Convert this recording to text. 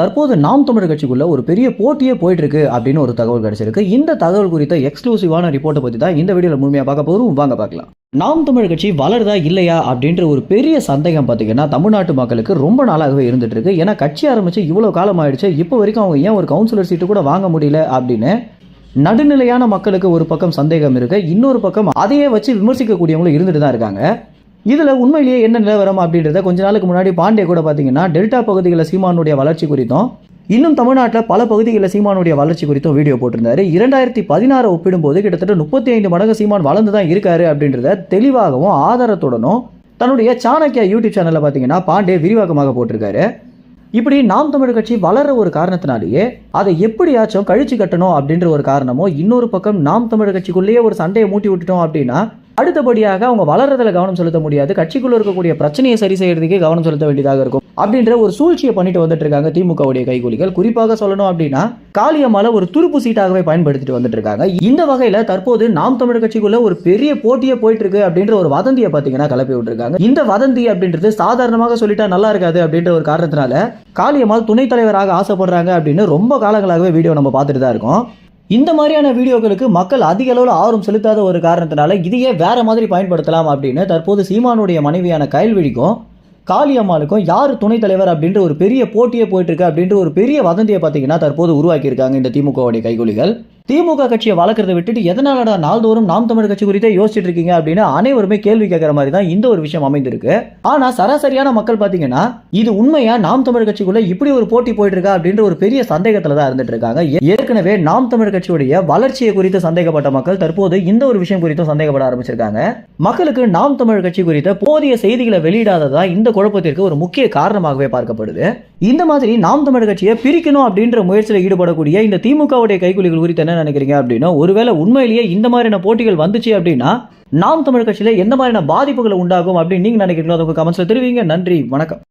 தற்போது நாம் தமிழர் கட்சிக்குள்ள ஒரு பெரிய போட்டியே போயிட்டு இருக்கு அப்படின்னு ஒரு தகவல் கிடைச்சிருக்கு. இந்த தகவல் குறித்த எக்ஸ்க்ளூசிவான ரிப்போர்ட்டை பத்தி தான் இந்த வீடியோல முழுமையா பார்க்க போறோம். வாங்க பார்க்கலாம். நாம் தமிழர் கட்சி வளருதா இல்லையா அப்படின்ற ஒரு பெரிய சந்தேகம் பார்த்தீங்கன்னா தமிழ்நாட்டு மக்களுக்கு ரொம்ப நாளாகவே இருந்துட்டு இருக்கு. ஏன்னா கட்சி ஆரம்பிச்சு இவ்வளவு காலம் ஆயிடுச்சு, இப்போ வரைக்கும் அவங்க ஏன் ஒரு கவுன்சிலர் சீட்டு கூட வாங்க முடியல அப்படின்னு நடுநிலையான மக்களுக்கு ஒரு பக்கம் சந்தேகம் இருக்கு. இன்னொரு பக்கம் அதையே வச்சு விமர்சிக்கக்கூடியவங்களும் இருந்துட்டு தான் இருக்காங்க. இதுல உண்மையிலேயே என்ன நிலவரம் அப்படின்றத கொஞ்ச நாளுக்கு முன்னாடி பாண்டே கூட பாத்தீங்கன்னா டெல்டா பகுதிகளில் சீமானுடைய வளர்ச்சி குறித்தும் இன்னும் தமிழ்நாட்டில் பல பகுதிகளில் சீமானுடைய வளர்ச்சி குறித்தும் வீடியோ போட்டிருந்தாரு. 2016 ஒப்பிடும்போது கிட்டத்தட்ட 35 மடங்கு சீமான் வளர்ந்து தான் இருக்காரு அப்படின்றத தெளிவாகவும் ஆதாரத்துடனும் தன்னுடைய சாணக்கியா யூடியூப் சேனல்ல பாத்தீங்கன்னா பாண்டே விரிவாக்கமாக போட்டிருக்காரு. இப்படி நாம் தமிழர் கட்சி வளர ஒரு காரணத்தினாலேயே அதை எப்படியாச்சும் கழிச்சு கட்டணும் அப்படின்ற ஒரு காரணமோ, இன்னொரு பக்கம் நாம் தமிழர் கட்சிக்குள்ளேயே ஒரு சண்டையை மூட்டி விட்டுட்டோம் அப்படின்னா அடுத்தபடியாக அவங்க வளர்றதுல கவனம் செலுத்த முடியாது, கட்சிக்குள்ள இருக்கக்கூடிய பிரச்சனையை சரி செய்யறதுக்கே கவனம் செலுத்த வேண்டியதாக இருக்கும் அப்படின்ற ஒரு சூழ்ச்சியை பண்ணிட்டு வந்துட்டு இருக்காங்க திமுகவுடைய கைகூலிகள். குறிப்பாக சொல்லணும் அப்படின்னா காளியம்மாளை ஒரு துருப்பு சீட்டாகவே பயன்படுத்திட்டு வந்துட்டு இருக்காங்க. இந்த வகையில தற்போது நாம் தமிழர் கட்சிக்குள்ள ஒரு பெரிய போட்டியே போயிட்டு இருக்கு அப்படின்ற ஒரு வதந்தியை பாத்தீங்கன்னா கிளப்பி விட்டுருக்காங்க. இந்த வதந்தி அப்படின்றது சாதாரணமாக சொல்லிட்டா நல்லா இருக்காது அப்படின்ற ஒரு காரணத்தினால காளியம்மாள் துணைத் தலைவராக ஆசைப்படுறாங்க அப்படின்னு ரொம்ப காலங்களாகவே வீடியோ நம்ம பார்த்துட்டு தான் இருக்கோம். இந்த மாதிரியான வீடியோக்களுக்கு மக்கள் அதிக அளவில் ஆர்வம் செலுத்தாத ஒரு காரணத்தினால இதையே வேற மாதிரி பயன்படுத்தலாம் அப்படின்னு தற்போது சீமானுடைய மனைவியான கயல்விழிக்கும் காளியம்மாளுக்கும் யார் துணைத் தலைவர் அப்படின்ற ஒரு பெரிய போட்டியே போயிட்டு இருக்கு அப்படின்ற ஒரு பெரிய வதந்தியை பார்த்தீங்கன்னா தற்போது உருவாக்கி இருக்காங்க இந்த திமுகவுடைய கைகூலிகள். திமுக கட்சியை வளர்க்கறதை விட்டுட்டு எதனாலடா நாள்தோறும் நாம் தமிழர் கட்சி குறித்தே யோசிச்சுட்டு இருக்கீங்க அப்படின்னு அனைவருமே கேள்வி கேட்கிற மாதிரி தான் இந்த ஒரு விஷயம் அமைந்திருக்கு. ஆனா சராசரியான மக்கள் பாத்தீங்கன்னா இது உண்மையா நாம் தமிழர் கட்சிக்குள்ள இப்படி ஒரு போட்டி போயிட்டு இருக்கா அப்படின்ற ஒரு பெரிய சந்தேகத்துல தான் இருந்துட்டு இருக்காங்க. ஏற்கனவே நாம் தமிழர் கட்சியுடைய வளர்ச்சியை குறித்து சந்தேகப்பட்ட மக்கள் தற்போது இந்த ஒரு விஷயம் குறித்தும் சந்தேகப்பட ஆரம்பிச்சிருக்காங்க. மக்களுக்கு நாம் தமிழர் கட்சி குறித்த போதிய செய்திகளை வெளியிடாததா இந்த குழப்பத்திற்கு ஒரு முக்கிய காரணமாகவே பார்க்கப்படுது. இந்த மாதிரி நாம் தமிழர் கட்சியை பிரிக்கணும் அப்படின்ற முயற்சியில் ஈடுபடக்கூடிய இந்த திமுகவுடைய கைகூலிகள் குறித்து என்ன நினைக்கிறீங்க அப்படின்னா, ஒருவேளை உண்மையிலேயே இந்த மாதிரியான போட்டிகள் வந்துச்சு அப்படின்னா நாம் தமிழர் கட்சியில எந்த மாதிரியான பாதிப்புகள் உண்டாகும் அப்படின்னு நீங்க நினைக்கிறீங்களோ அதை கமெண்ட்ஸ்ல தெரிவிங்க. நன்றி, வணக்கம்.